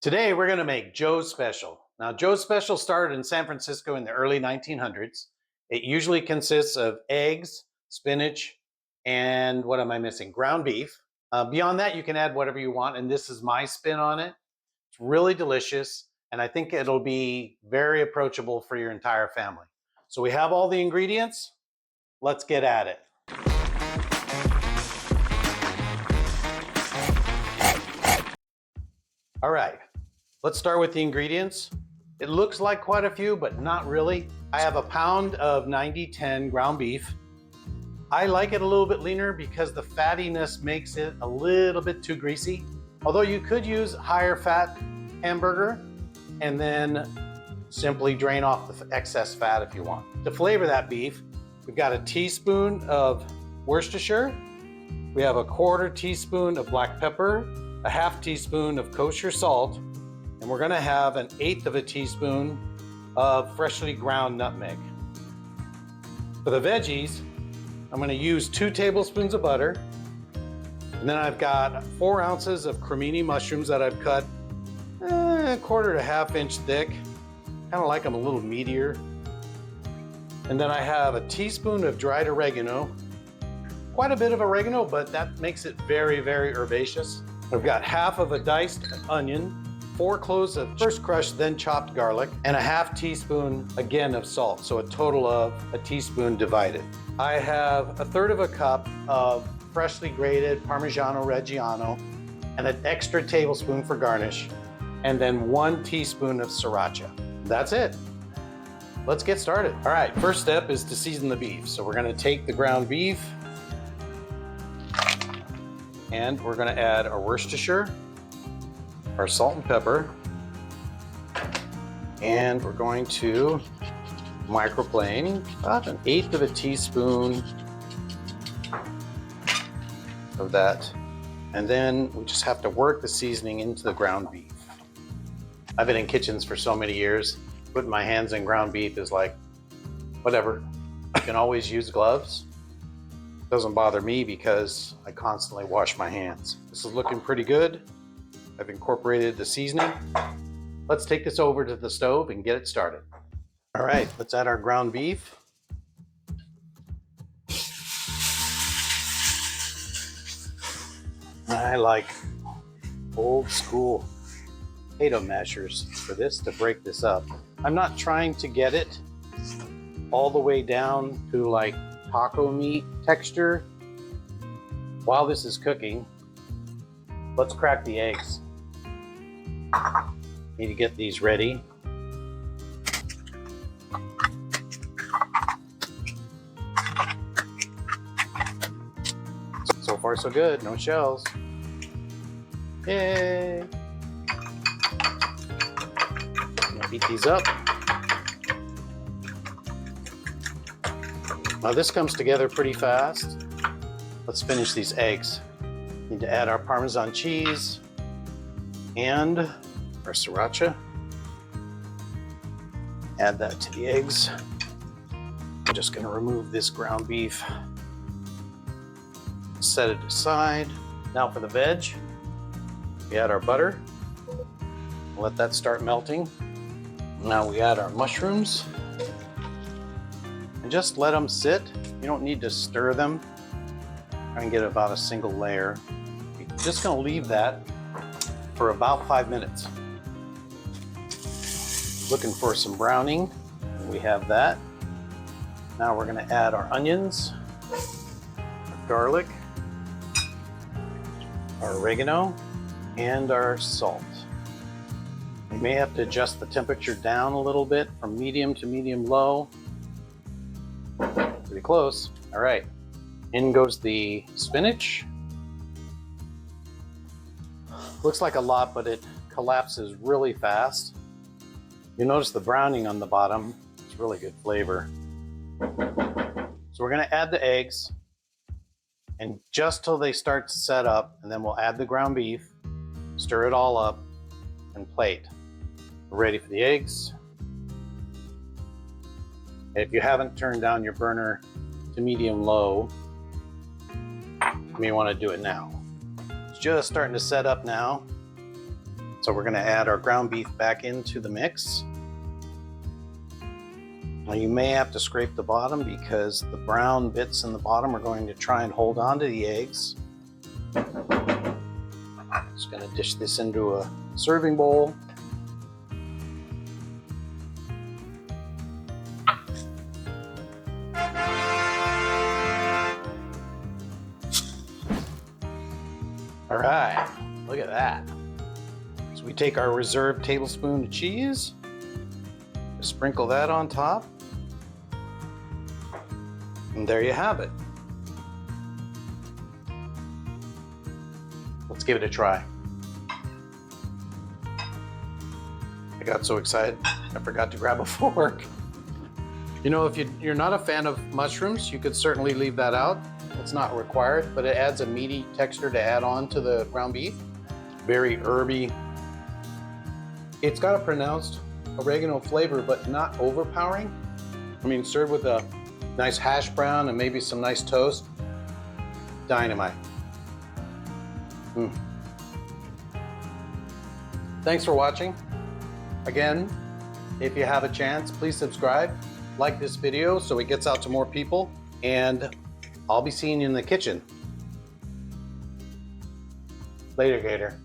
Today we're going to make Joe's Special. Now, Joe's Special started in San Francisco in the early 1900s. It usually consists of eggs, spinach, and what am I missing? Ground beef. Beyond that, you can add whatever you want, and this is my spin on it. It's really delicious, and I think it'll be very approachable for your entire family. So we have all the ingredients. Let's get at it. All right, let's start with the ingredients. It looks like quite a few, but not really. I have a pound of 90-10 ground beef. I like it a little bit leaner because the fattiness makes it a little bit too greasy. Although you could use higher fat hamburger and then simply drain off the excess fat if you want. To flavor that beef, we've got a teaspoon of Worcestershire. We have a 1/4 teaspoon of black pepper, a 1/2 teaspoon of kosher salt, and we're gonna have 1/8 teaspoon of freshly ground nutmeg. For the veggies, I'm gonna use 2 tablespoons of butter, and then I've got 4 ounces of cremini mushrooms that I've cut 1/4 to 1/2 inch thick. Kind of like them a little meatier. And then I have a teaspoon of dried oregano. Quite a bit of oregano, but that makes it very, very herbaceous. I've got 1/2 a diced onion, 4 cloves of first crushed, then chopped garlic, and a 1/2 teaspoon, again, of salt. So a total of a teaspoon divided. I have 1/3 cup of freshly grated Parmigiano Reggiano and an extra tablespoon for garnish, and then 1 teaspoon of sriracha. That's it. Let's get started. All right, first step is to season the beef. So we're gonna take the ground beef and we're gonna add our Worcestershire, our salt and pepper, and we're going to microplane about 1/8 teaspoon of that. And then we just have to work the seasoning into the ground beef. I've been in kitchens for so many years. Putting my hands in ground beef is like, whatever. You can always use gloves. Doesn't bother me because I constantly wash my hands. This is looking pretty good. I've incorporated the seasoning. Let's take this over to the stove and get it started. All right, let's add our ground beef. I like old school potato mashers for this to break this up. I'm not trying to get it all the way down to like taco meat texture. While this is cooking, let's crack the eggs. Need to get these ready. So far so good, no shells. Yay! Beat these up. Now this comes together pretty fast. Let's finish these eggs. Need to add our Parmesan cheese and our sriracha. Add that to the eggs. I'm just gonna remove this ground beef. Set it aside. Now for the veg, we add our butter. Let that start melting. Now we add our mushrooms and just let them sit. You don't need to stir them. Try and get about a single layer. You're just gonna leave that for about 5 minutes. Looking for some browning. We have that. Now we're gonna add our onions, our garlic, our oregano, and our salt. You may have to adjust the temperature down a little bit from medium to medium low. Pretty close. All right, in goes the spinach. Looks like a lot, but it collapses really fast. You notice the browning on the bottom. It's really good flavor. So we're gonna add the eggs and just till they start to set up, and then we'll add the ground beef, stir it all up, and plate. We're ready for the eggs. If you haven't turned down your burner to medium low, you may want to do it now. It's just starting to set up now. So we're gonna add our ground beef back into the mix. Now you may have to scrape the bottom because the brown bits in the bottom are going to try and hold on to the eggs. Just gonna dish this into a serving bowl. All right, look at that. So we take our reserved tablespoon of cheese, just sprinkle that on top, and there you have it. Let's give it a try. I got so excited, I forgot to grab a fork. You know, if you're not a fan of mushrooms, you could certainly leave that out. It's not required, but it adds a meaty texture to add on to the ground beef. Very herby. It's got a pronounced oregano flavor, but not overpowering. I mean, served with a nice hash brown and maybe some nice toast. Dynamite. Thanks for watching. Again, if you have a chance, please subscribe, like this video so it gets out to more people, and I'll be seeing you in the kitchen. Later, Gator.